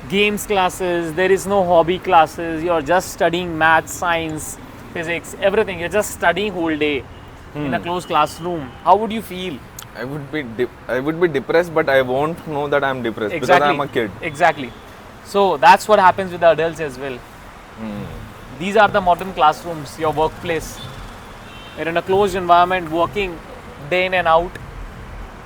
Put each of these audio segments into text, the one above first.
games classes, there is no hobby classes, you're just studying maths, science, physics, everything. You're just studying whole day in a closed classroom. How would you feel? I would be depressed, but I won't know that I'm depressed because I'm a kid. Exactly. So that's what happens with the adults as well. These are the modern classrooms, your workplace. You're in a closed environment, working day in and out.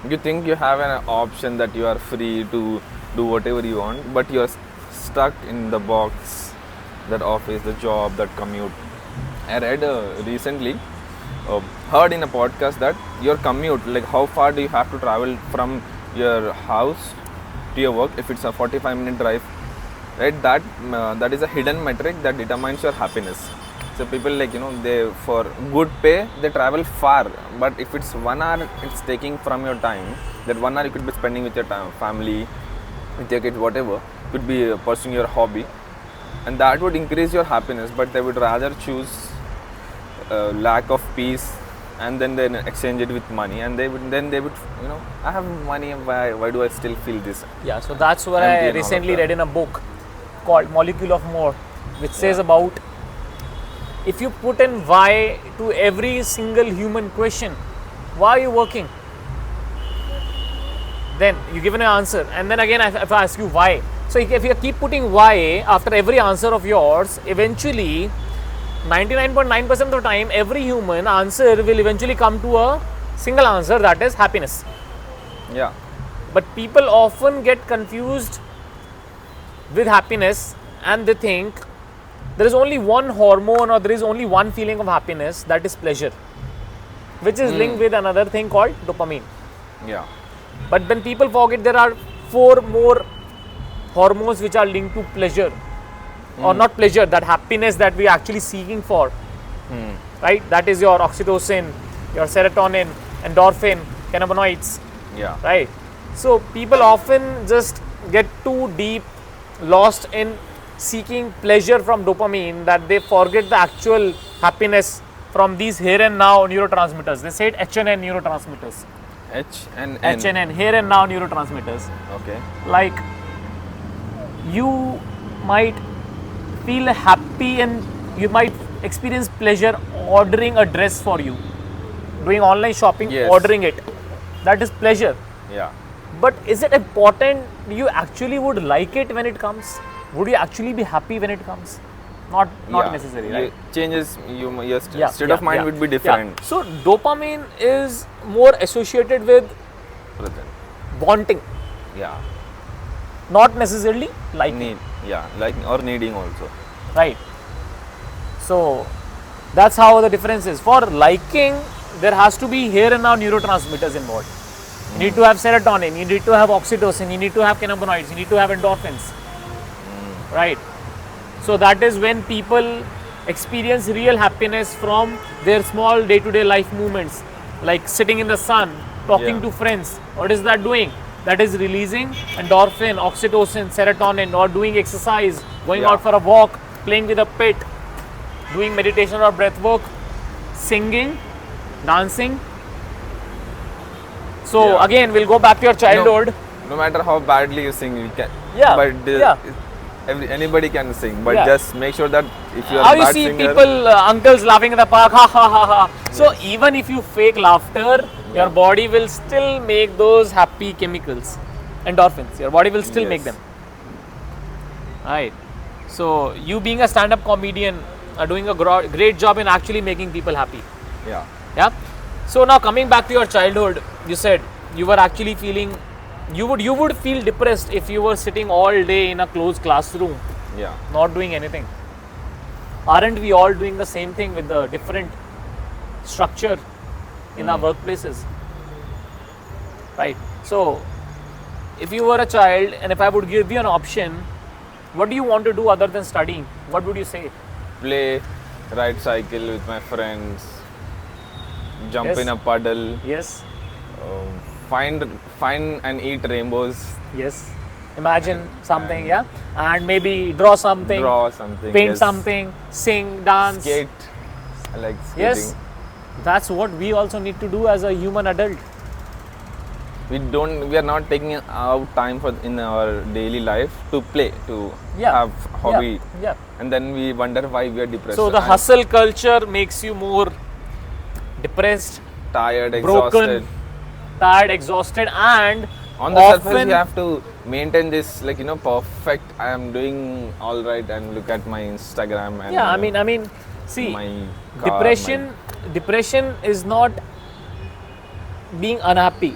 You think you have an option that you are free to do whatever you want, but you're stuck in the box, that office, the job, that commute. I read recently, heard in a podcast that your commute, like how far do you have to travel from your house to your work, if it's a 45-minute drive, right? That is a hidden metric that determines your happiness. So people, like, they, for good pay, they travel far, but if it's 1 hour it's taking from your time, that 1 hour you could be spending with your family, with your kids, whatever, could be pursuing your hobby, and that would increase your happiness. But they would rather choose lack of peace, and then exchange it with money, and they would I have money, why do I still feel this? Yeah, so that's what I recently read in a book called Molecule of More, which says about, if you put in why to every single human question, why are you working? Then you give an answer, and then again if I ask you why. So if you keep putting why after every answer of yours, eventually 99.9% of the time every human answer will eventually come to a single answer, that is happiness. Yeah. But people often get confused with happiness, and they think there is only one hormone or there is only one feeling of happiness, that is pleasure, which is linked with another thing called dopamine. Yeah. But when people forget, there are 4 more hormones which are linked to pleasure, or not pleasure, that happiness that we are actually seeking for. Right? That is your oxytocin, your serotonin, endorphin, cannabinoids. Yeah. Right? So people often just get too deep, lost in seeking pleasure from dopamine, that they forget the actual happiness from these here and now neurotransmitters. They say it HNN neurotransmitters. HNN, here and now neurotransmitters. Okay. Like, you might feel happy and you might experience pleasure ordering a dress for you, doing online shopping, ordering it. That is pleasure. Yeah. But is it important you actually would like it when it comes? Would you actually be happy when it comes? Not necessary, right? Changes, your state of mind would be different. Yeah. So dopamine is more associated with wanting. Yeah. Not necessarily liking. Liking or needing also. Right. So that's how the difference is. For liking, there has to be here and now neurotransmitters involved. You need to have serotonin, you need to have oxytocin, you need to have cannabinoids, you need to have endorphins. Right. So that is when people experience real happiness from their small day-to-day life movements, like sitting in the sun, talking to friends. What is that doing? That is releasing endorphin, oxytocin, serotonin, or doing exercise, going out for a walk, playing with a pet, doing meditation or breath work, singing, dancing. So again, we'll go back to your childhood. No matter how badly you sing, you can. Anybody can sing, but just make sure that if you are how a bad you see singer, people, uncles laughing in the park, ha ha ha ha. So even if you fake laughter, your body will still make those happy chemicals, endorphins. Your body will still make them. Right. So you being a stand-up comedian are doing a great job in actually making people happy. Yeah. So now coming back to your childhood, you said you were actually feeling, you would feel depressed if you were sitting all day in a closed classroom, not doing anything. Aren't we all doing the same thing with the different structure in our workplaces? Right. So if you were a child and if I would give you an option, what do you want to do other than studying? What would you say? Play, ride cycle with my friends, jump in a puddle. Yes. Find and eat rainbows. Yes. Imagine something, and maybe draw something, paint something, sing, dance. Skate. I like skating. Yes. That's what we also need to do as a human adult. we are not taking out time for in our daily life to play, to Yeah. have hobby, Yeah. and then we wonder why we are depressed. So the and hustle culture makes you more depressed, tired, broken, exhausted. tired, exhausted, and On the surface, often you have to maintain this, like, perfect. I am doing all right, and look at my Instagram. And, yeah. I mean, see, my car, depression is not being unhappy.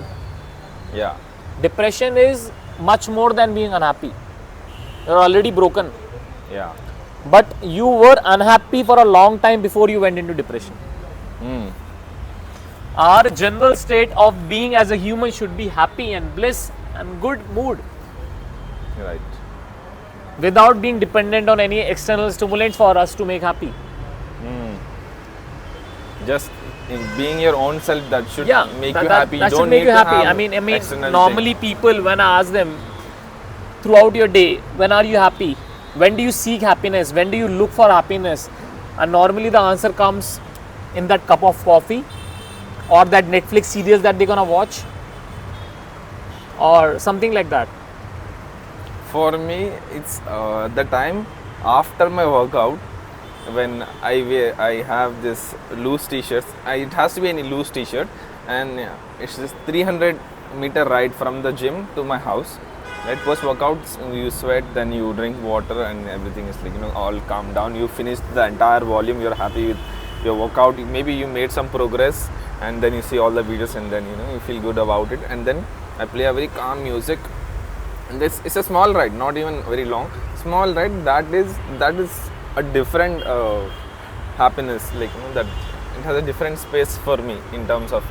yeah, Depression is much more than being unhappy. You're already broken, yeah. but you were unhappy for a long time before you went into depression. Mm. Our general state of being as a human should be happy and bliss and good mood Right. without being dependent on any external stimulants for us to make happy. Just in being your own self, that should Yeah, make that, you that, happy. that You should don't make need you to happy. have I mean, external normally thing. people, when I ask them throughout your day, when are you happy? When do you seek happiness? When do you look for happiness? And normally the answer comes in that cup of coffee or that Netflix series that they're gonna watch or something like that. For me, it's the time after my workout when I have this loose t-shirts. It has to be any loose t-shirt, and it's just 300-meter ride from the gym to my house. Right, post workouts, you sweat, then you drink water, and everything is like all calm down. You finish the entire volume. You're happy with your workout. Maybe you made some progress, and then you see all the videos, and then you feel good about it. And then I play a very calm music. And it's a small ride, not even very long. Small ride that is a different happiness. Like that it has a different space for me in terms of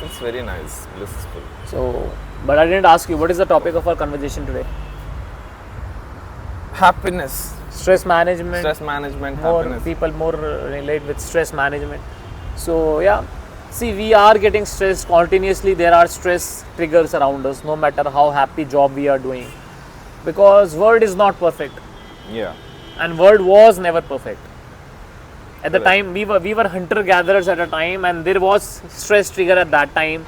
it's very nice, blissful. So, but I didn't ask you, what is the topic of our conversation today? Happiness, Stress management. stress management, More happiness. people more relate with stress management. So yeah, see, we are getting stressed continuously. There are stress triggers around us, no matter how happy job we are doing, because world is not perfect, Yeah, and world was never perfect. At the Correct. time, we were hunter gatherers at a time, and there was stress trigger at that time.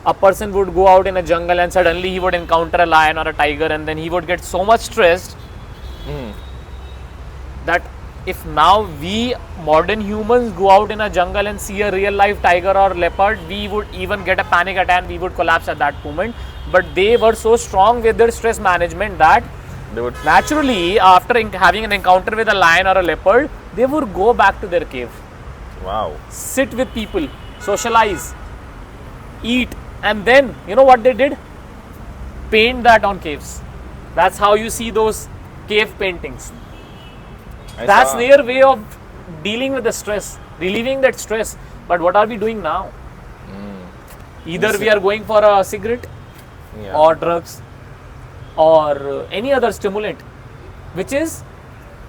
A person would go out in a jungle and suddenly he would encounter a lion or a tiger, and then he would get so much stressed that if now we modern humans go out in a jungle and see a real life tiger or leopard, we would even get a panic attack and we would collapse at that moment. But they were so strong with their stress management that they would. naturally, after having an encounter with a lion or a leopard, they would go back to their cave, Wow. sit with people, socialize, eat, and then you know what they did? Paint that on caves. That's how you see those cave paintings. I That's saw- their way of dealing with the stress, relieving that stress. But what are we doing now? Either we are going for a cigarette Yeah. or drugs or any other stimulant, which is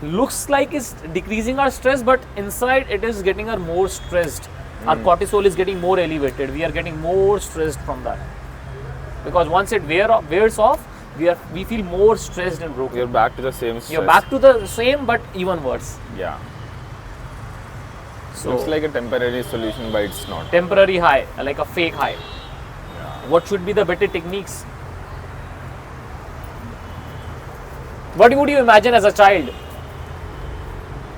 looks like is decreasing our stress, but inside it is getting us more stressed. Our cortisol is getting more elevated. We are getting more stressed from that, because once it wears off, we feel more stressed and broken. You're back to the same stress. You're back to the same, but even worse. Yeah. So Looks like a temporary solution, but it's not. temporary high, like a fake high. What should be the better techniques? What would you imagine as a child?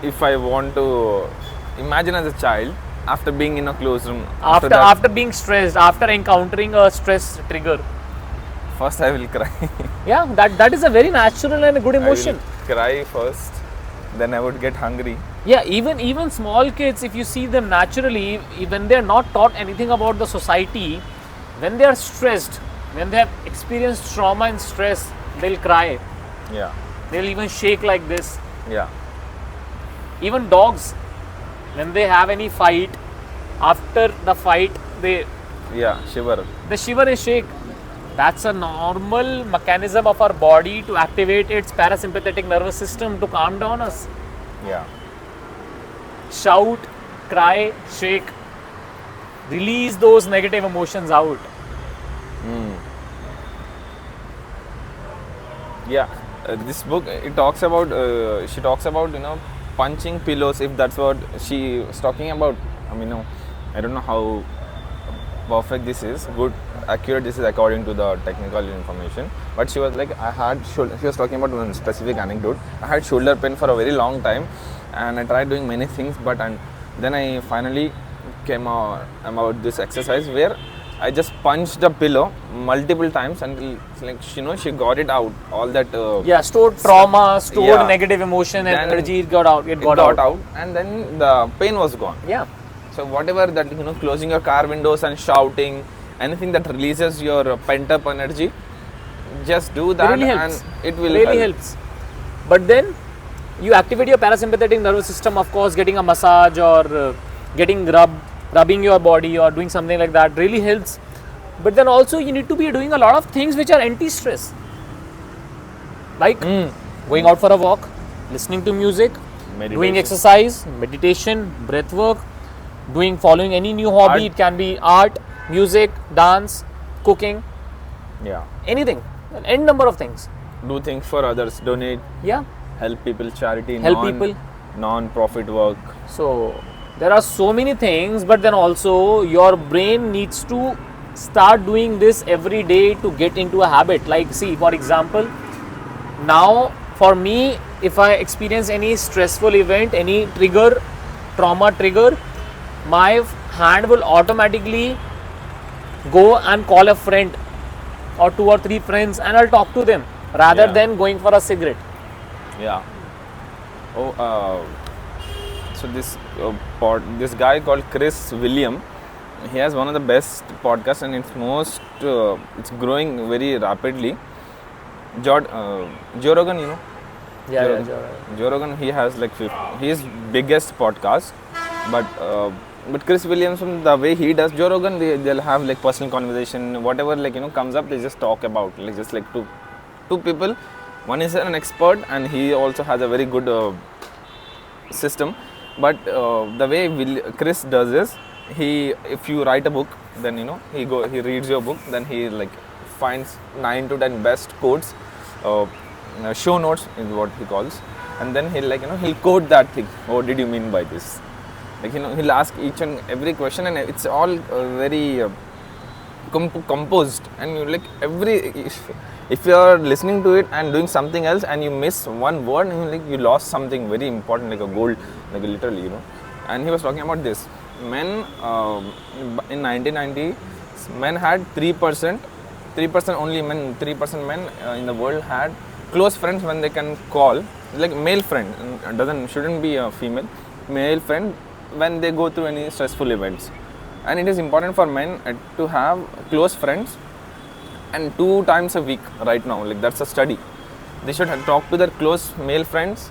If I want to imagine as a child, after being in a closed room, After being stressed, after encountering a stress trigger. first I will cry. Yeah, that is a very natural and a good I will emotion. cry first, then I would get hungry. Yeah, even small kids, if you see them naturally, when they are not taught anything about the society, when they are stressed, when they have experienced trauma and stress, they'll cry. Yeah. They'll even shake like this. Yeah. Even dogs, when they have any fight, after the fight, they Yeah. Shiver. shiver and shake. That's a normal mechanism of our body to activate its parasympathetic nervous system to calm down us. Yeah. Shout, cry, shake. Release those negative emotions out. Yeah. This book, it talks about. She talks about punching pillows. If that's what she was talking about. I mean, no, I don't know how perfect this is, good, accurate this is according to the technical information. But she was like, she was talking about one specific anecdote. I had shoulder pain for a very long time, and I tried doing many things, and then I finally came about this exercise where I just punched the pillow multiple times, and like she got it out, all that stored trauma, stored yeah. negative emotion and Then energy, it got out. It got out, and then the pain was gone. Yeah. So whatever that, closing your car windows and shouting, anything that releases your pent up energy, just do that, really and helps. it will really help. helps. But then you activate your parasympathetic nervous system, of course, getting a massage or getting rubbing your body or doing something like that really helps. But then also you need to be doing a lot of things which are anti-stress, like going out for a walk, listening to music, doing exercise, meditation, breath work, following any new hobby. It can be art, music, dance, cooking, anything, an n number of things. Do things for others, donate, help people, charity, non-profit work. So there are so many things, but then also your brain needs to start doing this every day to get into a habit. Like, see, for example, now for me, if I experience any stressful event, any trauma trigger, my hand will automatically go and call a friend or 2 or 3 friends, and I'll talk to them rather than going for a cigarette. So this guy called Chris William, he has one of the best podcasts, and it's growing very rapidly. Joe Rogan, Joe Rogan, he has like his biggest podcast, but Chris Williamson, the way he does, Joe Rogan, they'll have like personal conversation, whatever comes up, they just talk about, like just like two people. One is an expert, and he also has a very good system. But the way Chris does is, if you write a book, then he reads your book, then he like finds 9 to 10 best quotes, show notes is what he calls, and then he'll quote that thing. What did you mean by this? Like he'll ask each and every question, and it's all very composed, and you like if you are listening to it and doing something else and you miss one word, you lost something very important, like a gold, like literally, And he was talking about this. Men in 1990, men had 3% only men, 3% men in the world had close friends when they can call, like male friend, shouldn't be a female, male friend when they go through any stressful events. And it is important for men to have close friends, and 2 times a week right now, like that's a study. They should talk to their close male friends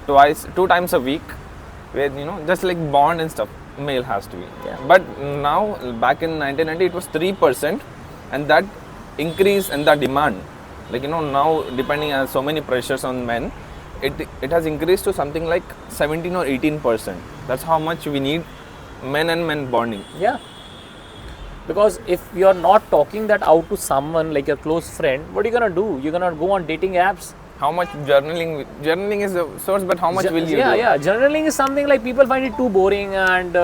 2 times a week, where just like bond and stuff. Male has to be. But now, back in 1990, it was 3%, and that increase in the demand, like now depending on so many pressures on men, it has increased to something like 17 or 18%. That's how much we need men and men bonding. Because if you're not talking that out to someone like your close friend, what are you gonna do? You're gonna go on dating apps. How much journaling is a source, but how much will you do? Journaling is something like people find it too boring, and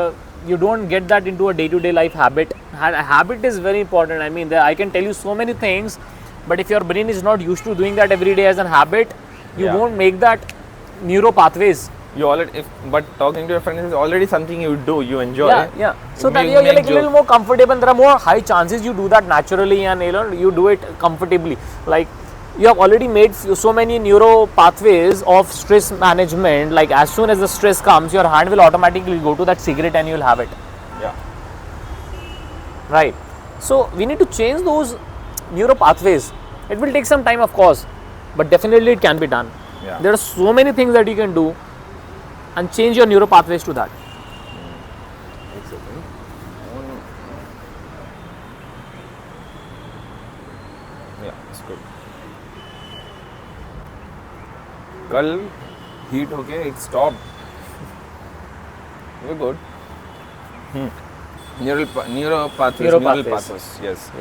you don't get that into a day-to-day life habit. A habit is very important. I mean, I can tell you so many things, but if your brain is not used to doing that every day as a habit, you won't make that neuro pathways. But talking to your friends is already something you do, you enjoy. So that you're like a little more comfortable. There are more high chances you do that naturally, and you do it comfortably. Like, you have already made so many neuro pathways of stress management. Like, as soon as the stress comes, your hand will automatically go to that cigarette and you'll have it. Right. So we need to change those neuro pathways. It will take some time, of course, but definitely it can be done. There are so many things that you can do and change your neuro pathways to that. It's good. कल heat होके it stopped. We're good. Neural pathways. Yes.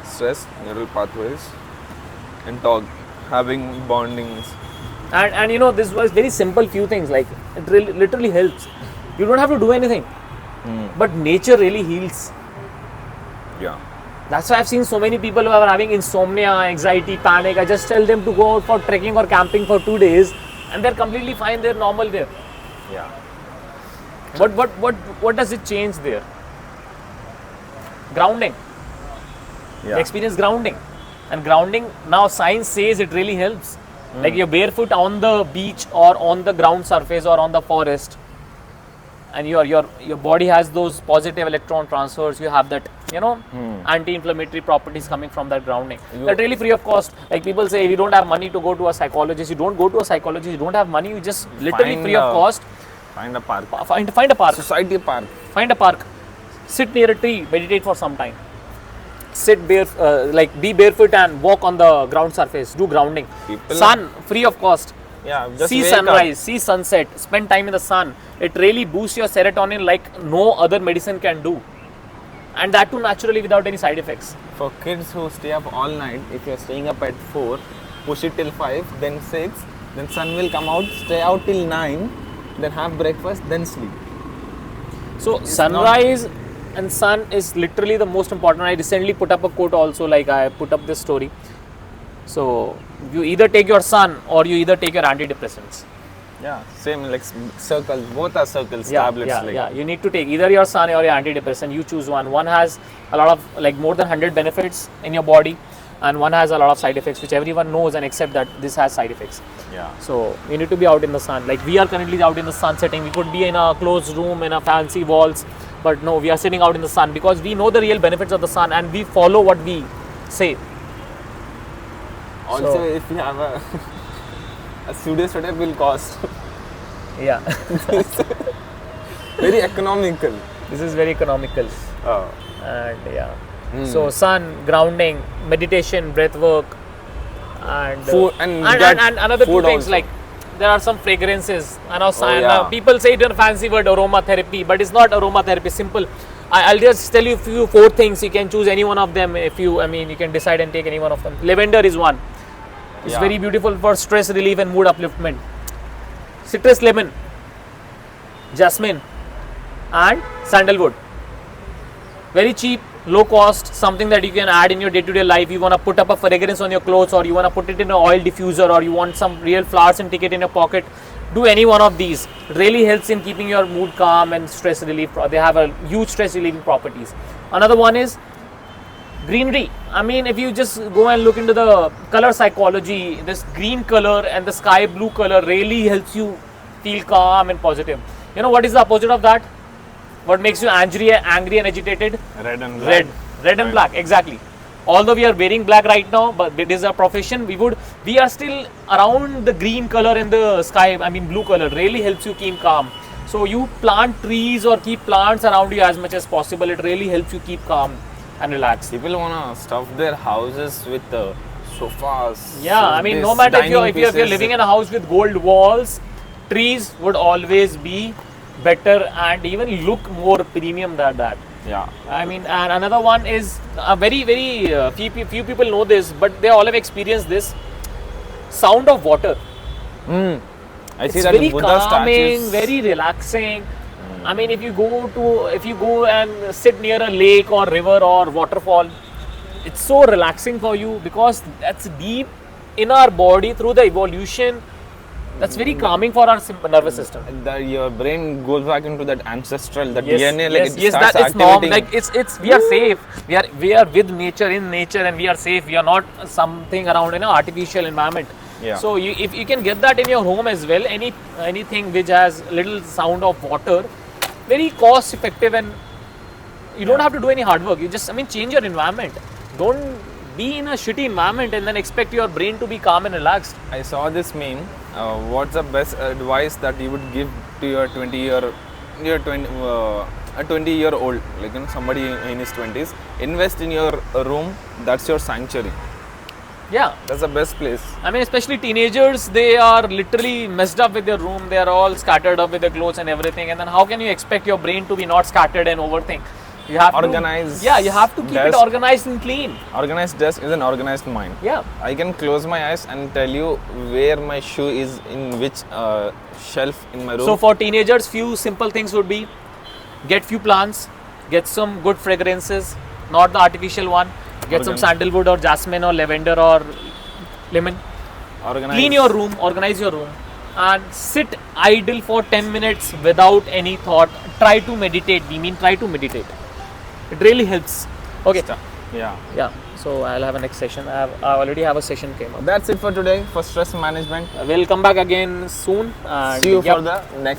Stress, neural pathways, and having bondings. And this was very simple few things, like it really literally helps. You don't have to do anything, but nature really heals. Yeah. That's why I've seen so many people who are having insomnia, anxiety, panic. I just tell them to go out for trekking or camping for 2 days and they're completely fine, they're normal there. Yeah. What does it change there? Grounding. Yeah. They experience grounding. And grounding, now science says it really helps. Like you're barefoot on the beach or on the ground surface or on the forest, and your body has those positive electron transfers. You have that, anti-inflammatory properties coming from that grounding. That really free of cost. Like people say, if you don't have money to go to a psychologist, you don't go to a psychologist. You don't have money, you just literally free of cost. Find a park. Find a park. Society park. Find a park. Sit near a tree. Meditate for some time. Be barefoot and walk on the ground surface. Do grounding. Sun, free of cost. Yeah, just See wake sunrise, up. see sunset, spend time in the sun. It really boosts your serotonin like no other medicine can do. And that too naturally without any side effects. For kids who stay up all night, if you're staying up at 4, push it till 5, then 6, then sun will come out, stay out till 9, then have breakfast, then sleep. So sunrise and sun is literally the most important. I recently put up a quote also, like I put up this story. So you either take your sun or you either take your antidepressants. Yeah, same like circles, both are circles, tablets. Yeah, you need to take either your sun or your antidepressant. You choose one. One has a lot of, like more than 100 benefits in your body, and one has a lot of side effects, which everyone knows and accept that this has side effects. Yeah. So you need to be out in the sun. Like we are currently out in the sun setting. We could be in a closed room in a fancy walls, but no, we are sitting out in the sun because we know the real benefits of the sun and we follow what we say. Also, if you have a studio setup will cost. Yeah. Very economical. This is very economical. Oh. And So sun, grounding, meditation, breath work, and food and another two things also. Like there are some fragrances. I know people say it in a fancy word aromatherapy, but it's not aromatherapy. Simple. I'll just tell you 4 things. You can choose any one of them. You can decide and take any one of them. Lavender is one. It's very beautiful for stress relief and mood upliftment. Citrus lemon, jasmine, and sandalwood. Very cheap, low cost, something that you can add in your day-to-day life. You want to put up a fragrance on your clothes, or you want to put it in an oil diffuser, or you want some real flowers and take it in your pocket. Do any one of these. It really helps in keeping your mood calm and stress relief. They have a huge stress relieving properties. Another one is greenery. If you just go and look into the color psychology, this green color and the sky blue color really helps you feel calm and positive. You know what is the opposite of that? What makes you angry and agitated? Red and black. Red and black, exactly. Although we are wearing black right now, but it is our profession, we are still around the green color and the sky, blue color really helps you keep calm. So you plant trees or keep plants around you as much as possible. It really helps you keep calm and relaxed. People want to stuff their houses with sofas. Yeah, no matter if you're living in a house with gold walls, trees would always be better and even look more premium than that. Yeah. And another one is very few people know this, but they all have experienced this sound of water. I see it's that very Buddha calming, statues. very relaxing. If you go and sit near a lake or river or waterfall, it's so relaxing for you because that's deep in our body through the evolution. That's very calming for our nervous system. Your brain goes back into that ancestral, that Yes, DNA, like yes, starts that is normal. activating. Like we are safe. We are with nature, in nature, and we are safe. We are not something around in an artificial environment. Yeah. So if you can get that in your home as well, anything which has little sound of water, very cost effective, and you don't have to do any hard work. You just change your environment. Don't be in a shitty environment and then expect your brain to be calm and relaxed. I saw this meme. What's the best advice that you would give to your 20-year-old, like somebody in his 20s? Invest in your room. That's your sanctuary. Yeah, that's the best place. Especially teenagers, they are literally messed up with their room. They are all scattered up with their clothes and everything. And then how can you expect your brain to be not scattered and overthink? You have organized. You have to keep it organized and clean. Organized desk is an organized mind. Yeah. I can close my eyes and tell you where my shoe is in which shelf in my room. So for teenagers, few simple things would be: get few plants, get some good fragrances, not the artificial one. Get some sandalwood or jasmine or lavender or lemon. Organize. Clean your room, organize your room, and sit idle for 10 minutes without any thought. Try to meditate. We mean try to meditate. It really helps. Okay. Yeah. Yeah. So I'll have a next session. I already have a session came up. That's it for today for stress management. We'll come back again soon. And See you yep. for the next